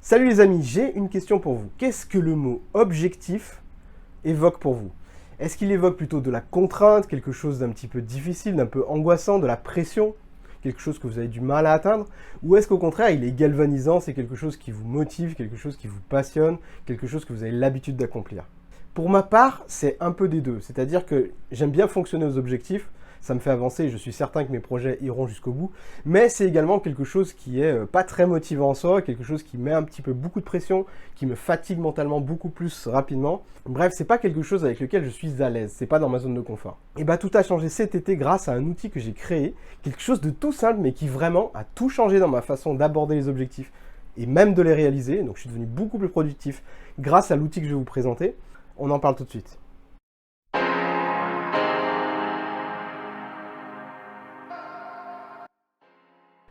Salut les amis, j'ai une question pour vous. Qu'est-ce que le mot objectif évoque pour vous? Est-ce qu'il évoque plutôt de la contrainte, quelque chose d'un petit peu difficile, d'un peu angoissant, de la pression, quelque chose que vous avez du mal à atteindre? Ou est-ce qu'au contraire, il est galvanisant, c'est quelque chose qui vous motive, quelque chose qui vous passionne, quelque chose que vous avez l'habitude d'accomplir? Pour ma part, c'est un peu des deux. C'est-à-dire que j'aime bien fonctionner aux objectifs, ça me fait avancer et je suis certain que mes projets iront jusqu'au bout. Mais c'est également quelque chose qui est pas très motivant en soi, quelque chose qui met un petit peu beaucoup de pression, qui me fatigue mentalement beaucoup plus rapidement. Bref, c'est pas quelque chose avec lequel je suis à l'aise, c'est pas dans ma zone de confort. Et bah tout a changé cet été grâce à un outil que j'ai créé, quelque chose de tout simple mais qui vraiment a tout changé dans ma façon d'aborder les objectifs et même de les réaliser. Donc je suis devenu beaucoup plus productif grâce à l'outil que je vais vous présenter. On en parle tout de suite.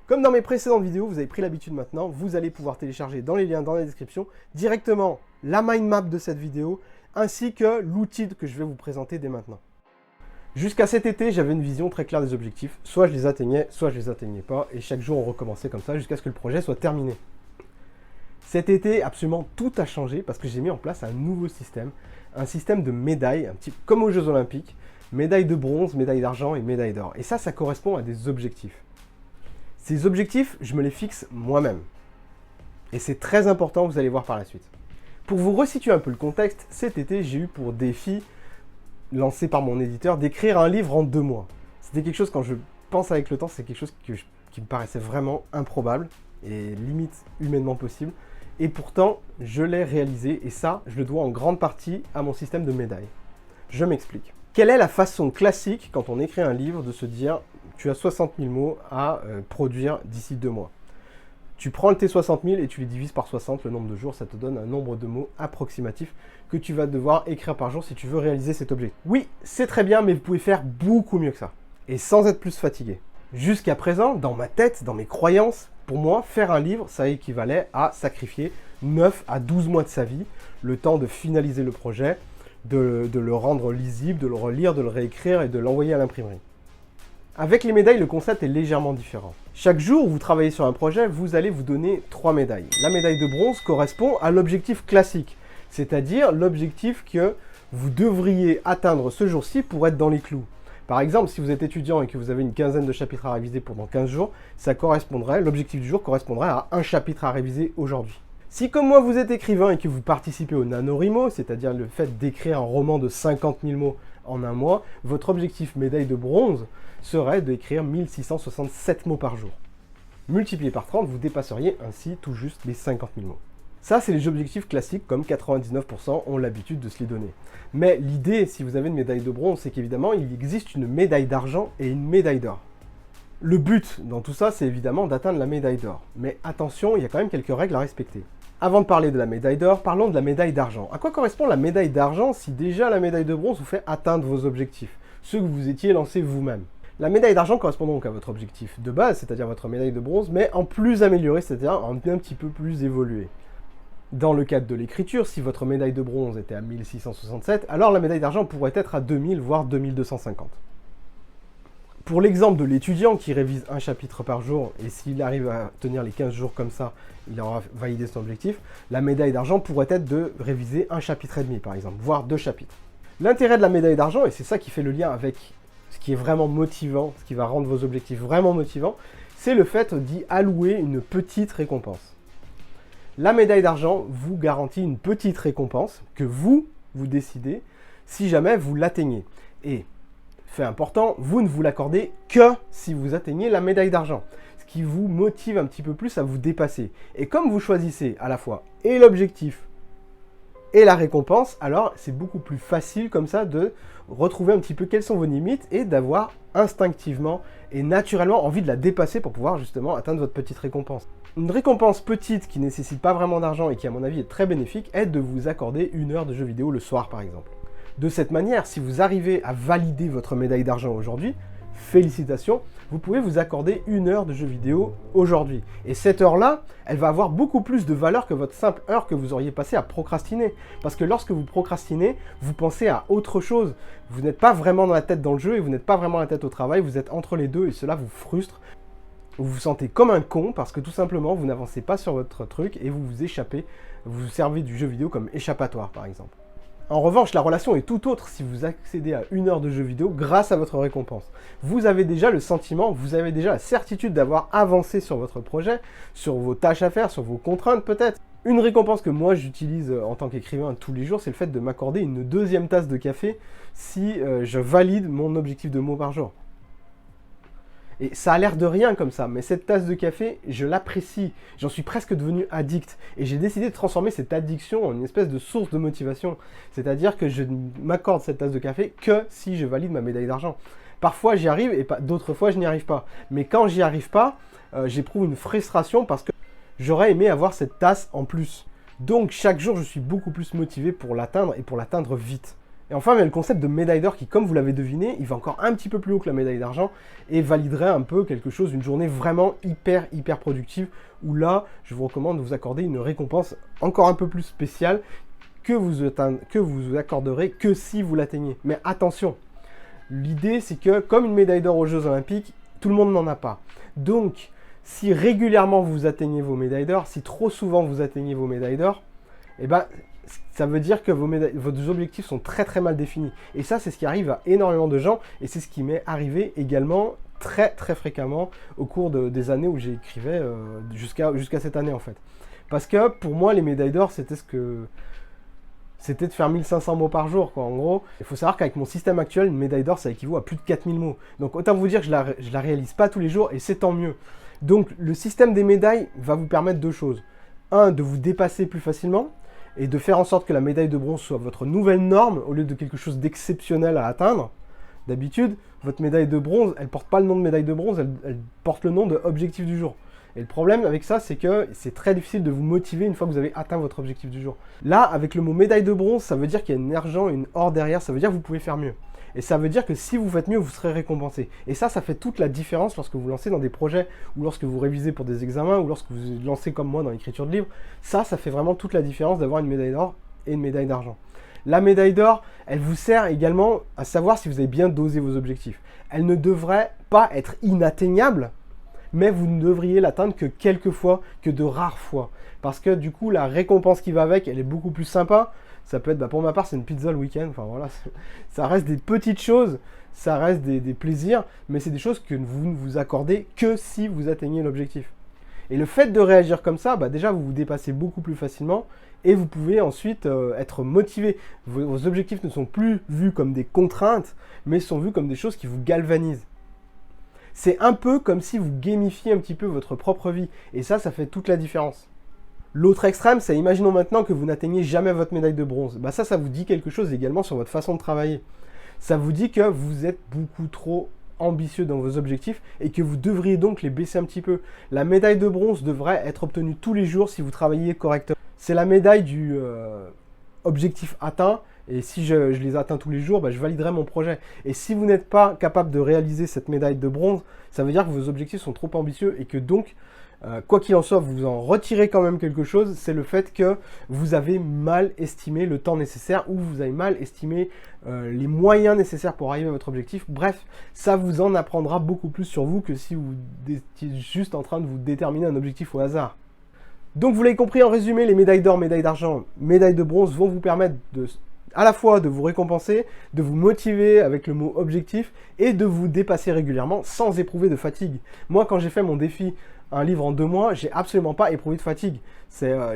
Comme dans mes précédentes vidéos, vous avez pris l'habitude maintenant, vous allez pouvoir télécharger dans les liens dans la description directement la mind map de cette vidéo ainsi que l'outil que je vais vous présenter dès maintenant. Jusqu'à cet été, j'avais une vision très claire des objectifs. Soit je les atteignais, soit je les atteignais pas. Et chaque jour, on recommençait comme ça jusqu'à ce que le projet soit terminé. Cet été, absolument tout a changé parce que j'ai mis en place un nouveau système. Un système de médailles, un petit comme aux Jeux Olympiques. Médaille de bronze, médaille d'argent et médaille d'or. Et ça correspond à des objectifs. Ces objectifs, je me les fixe moi-même. Et c'est très important, vous allez voir par la suite. Pour vous resituer un peu le contexte, cet été, j'ai eu pour défi, lancé par mon éditeur, d'écrire un livre en 2 mois. C'était quelque chose, quand je pense avec le temps, c'est quelque chose qui me paraissait vraiment improbable et limite humainement possible. Et pourtant, je l'ai réalisé et ça, je le dois en grande partie à mon système de médailles. Je m'explique. Quelle est la façon classique, quand on écrit un livre, de se dire « tu as 60 000 mots à produire d'ici 2 mois ». Tu prends tes 60 000 et tu les divises par 60, le nombre de jours, ça te donne un nombre de mots approximatif que tu vas devoir écrire par jour si tu veux réaliser cet objectif. Oui, c'est très bien, mais vous pouvez faire beaucoup mieux que ça. Et sans être plus fatigué. Jusqu'à présent, dans ma tête, dans mes croyances, pour moi, faire un livre, ça équivalait à sacrifier 9 à 12 mois de sa vie, le temps de finaliser le projet, de le rendre lisible, de le relire, de le réécrire et de l'envoyer à l'imprimerie. Avec les médailles, le concept est légèrement différent. Chaque jour où vous travaillez sur un projet, vous allez vous donner 3 médailles. La médaille de bronze correspond à l'objectif classique, c'est-à-dire l'objectif que vous devriez atteindre ce jour-ci pour être dans les clous. Par exemple, si vous êtes étudiant et que vous avez une quinzaine de chapitres à réviser pendant 15 jours, l'objectif du jour correspondrait à un chapitre à réviser aujourd'hui. Si comme moi vous êtes écrivain et que vous participez au NaNoWriMo, c'est-à-dire le fait d'écrire un roman de 50 000 mots en un mois, votre objectif médaille de bronze serait d'écrire 1667 mots par jour. Multiplié par 30, vous dépasseriez ainsi tout juste les 50 000 mots. Ça, c'est les objectifs classiques comme 99% ont l'habitude de se les donner. Mais l'idée, si vous avez une médaille de bronze, c'est qu'évidemment, il existe une médaille d'argent et une médaille d'or. Le but dans tout ça, c'est évidemment d'atteindre la médaille d'or. Mais attention, il y a quand même quelques règles à respecter. Avant de parler de la médaille d'or, parlons de la médaille d'argent. À quoi correspond la médaille d'argent si déjà la médaille de bronze vous fait atteindre vos objectifs, ceux que vous étiez lancés vous-même? La médaille d'argent correspond donc à votre objectif de base, c'est-à-dire votre médaille de bronze, mais en plus amélioré, c'est-à-dire en un petit peu plus évolué. Dans le cadre de l'écriture, si votre médaille de bronze était à 1667, alors la médaille d'argent pourrait être à 2000, voire 2250. Pour l'exemple de l'étudiant qui révise un chapitre par jour, et s'il arrive à tenir les 15 jours comme ça, il aura validé son objectif, la médaille d'argent pourrait être de réviser un chapitre et demi, par exemple, voire 2 chapitres. L'intérêt de la médaille d'argent, et c'est ça qui fait le lien avec ce qui est vraiment motivant, ce qui va rendre vos objectifs vraiment motivants, c'est le fait d'y allouer une petite récompense. La médaille d'argent vous garantit une petite récompense que vous décidez si jamais vous l'atteignez. Et, fait important, vous ne vous l'accordez que si vous atteignez la médaille d'argent, ce qui vous motive un petit peu plus à vous dépasser. Et comme vous choisissez à la fois et l'objectif et la récompense, alors c'est beaucoup plus facile comme ça de retrouver un petit peu quelles sont vos limites et d'avoir instinctivement et naturellement envie de la dépasser pour pouvoir justement atteindre votre petite récompense. Une récompense petite qui ne nécessite pas vraiment d'argent et qui à mon avis est très bénéfique est de vous accorder 1 heure de jeu vidéo le soir par exemple. De cette manière, si vous arrivez à valider votre médaille d'argent aujourd'hui, félicitations, vous pouvez vous accorder 1 heure de jeu vidéo aujourd'hui. Et cette heure-là, elle va avoir beaucoup plus de valeur que votre simple heure que vous auriez passée à procrastiner. Parce que lorsque vous procrastinez, vous pensez à autre chose. Vous n'êtes pas vraiment dans la tête dans le jeu et vous n'êtes pas vraiment la tête au travail, vous êtes entre les deux et cela vous frustre. Vous vous sentez comme un con parce que tout simplement vous n'avancez pas sur votre truc et vous vous échappez, vous vous servez du jeu vidéo comme échappatoire par exemple. En revanche, la relation est tout autre si vous accédez à 1 heure de jeu vidéo grâce à votre récompense. Vous avez déjà le sentiment, vous avez déjà la certitude d'avoir avancé sur votre projet, sur vos tâches à faire, sur vos contraintes peut-être. Une récompense que moi j'utilise en tant qu'écrivain tous les jours, c'est le fait de m'accorder une 2e tasse de café si je valide mon objectif de mots par jour. Et ça a l'air de rien comme ça, mais cette tasse de café, je l'apprécie. J'en suis presque devenu addict. Et j'ai décidé de transformer cette addiction en une espèce de source de motivation. C'est-à-dire que je ne m'accorde cette tasse de café que si je valide ma médaille d'argent. Parfois j'y arrive et d'autres fois je n'y arrive pas. Mais quand j'y arrive pas, j'éprouve une frustration parce que j'aurais aimé avoir cette tasse en plus. Donc chaque jour je suis beaucoup plus motivé pour l'atteindre et pour l'atteindre vite. Et enfin, il y a le concept de médaille d'or qui, comme vous l'avez deviné, il va encore un petit peu plus haut que la médaille d'argent et validerait un peu quelque chose, une journée vraiment hyper productive où là, je vous recommande de vous accorder une récompense encore un peu plus spéciale que vous accorderez que si vous l'atteignez. Mais attention, l'idée c'est que comme une médaille d'or aux Jeux Olympiques, tout le monde n'en a pas. Donc, si régulièrement vous atteignez vos médailles d'or, si trop souvent vous atteignez vos médailles d'or, eh ben, ça veut dire que vos objectifs sont très mal définis. Et ça, c'est ce qui arrive à énormément de gens. Et c'est ce qui m'est arrivé également très fréquemment au cours des années où j'écrivais jusqu'à cette année en fait. Parce que pour moi, les médailles d'or, c'était de faire 1500 mots par jour, quoi. En gros, il faut savoir qu'avec mon système actuel, une médaille d'or, ça équivaut à plus de 4000 mots. Donc autant vous dire que je la réalise pas tous les jours et c'est tant mieux. Donc le système des médailles va vous permettre 2 choses. 1, de vous dépasser plus facilement et de faire en sorte que la médaille de bronze soit votre nouvelle norme au lieu de quelque chose d'exceptionnel à atteindre. D'habitude, votre médaille de bronze, elle ne porte pas le nom de médaille de bronze, elle porte le nom de objectif du jour. Et le problème avec ça, c'est que c'est très difficile de vous motiver une fois que vous avez atteint votre objectif du jour. Là, avec le mot médaille de bronze, ça veut dire qu'il y a une argent et une or derrière, ça veut dire que vous pouvez faire mieux. Et ça veut dire que si vous faites mieux, vous serez récompensé. Et ça fait toute la différence lorsque vous lancez dans des projets, ou lorsque vous révisez pour des examens, ou lorsque vous lancez comme moi dans l'écriture de livres. Ça fait vraiment toute la différence d'avoir une médaille d'or et une médaille d'argent. La médaille d'or, elle vous sert également à savoir si vous avez bien dosé vos objectifs. Elle ne devrait pas être inatteignable, mais vous ne devriez l'atteindre que quelques fois, que de rares fois. Parce que du coup, la récompense qui va avec, elle est beaucoup plus sympa. Ça peut être, pour ma part, c'est une pizza le week-end. Enfin voilà, ça reste des petites choses, ça reste des plaisirs, mais c'est des choses que vous ne vous accordez que si vous atteignez l'objectif. Et le fait de réagir comme ça, déjà vous vous dépassez beaucoup plus facilement et vous pouvez ensuite être motivé. Vos objectifs ne sont plus vus comme des contraintes, mais sont vus comme des choses qui vous galvanisent. C'est un peu comme si vous gamifiez un petit peu votre propre vie. Et ça fait toute la différence. L'autre extrême, c'est imaginons maintenant que vous n'atteignez jamais votre médaille de bronze. Ça vous dit quelque chose également sur votre façon de travailler. Ça vous dit que vous êtes beaucoup trop ambitieux dans vos objectifs et que vous devriez donc les baisser un petit peu. La médaille de bronze devrait être obtenue tous les jours si vous travaillez correctement. C'est la médaille du objectif atteint. Et si je les atteins tous les jours, je validerai mon projet. Et si vous n'êtes pas capable de réaliser cette médaille de bronze, ça veut dire que vos objectifs sont trop ambitieux et que donc, quoi qu'il en soit, vous en retirez quand même quelque chose. C'est le fait que vous avez mal estimé le temps nécessaire ou vous avez mal estimé les moyens nécessaires pour arriver à votre objectif. Bref, ça vous en apprendra beaucoup plus sur vous que si vous étiez juste en train de vous déterminer un objectif au hasard. Donc vous l'avez compris, en résumé, les médailles d'or, médailles d'argent, médailles de bronze vont vous permettre à la fois de vous récompenser, de vous motiver avec le mot objectif et de vous dépasser régulièrement sans éprouver de fatigue. Moi, quand j'ai fait mon défi un livre en 2 mois, j'ai absolument pas éprouvé de fatigue.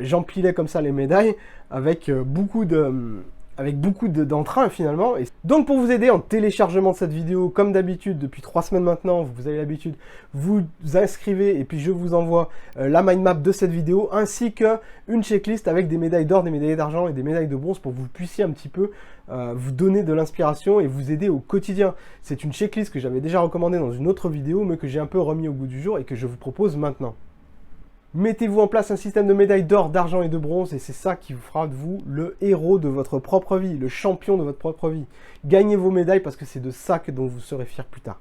J'empilais comme ça les médailles avec beaucoup d'entrain finalement. Et donc pour vous aider en téléchargement de cette vidéo, comme d'habitude, depuis 3 semaines maintenant, vous avez l'habitude, vous inscrivez et puis je vous envoie la mind map de cette vidéo, ainsi qu'une checklist avec des médailles d'or, des médailles d'argent et des médailles de bronze pour que vous puissiez un petit peu vous donner de l'inspiration et vous aider au quotidien. C'est une checklist que j'avais déjà recommandée dans une autre vidéo, mais que j'ai un peu remis au goût du jour et que je vous propose maintenant. Mettez-vous en place un système de médailles d'or, d'argent et de bronze et c'est ça qui vous fera de vous le héros de votre propre vie, le champion de votre propre vie. Gagnez vos médailles parce que c'est de ça dont vous serez fiers plus tard.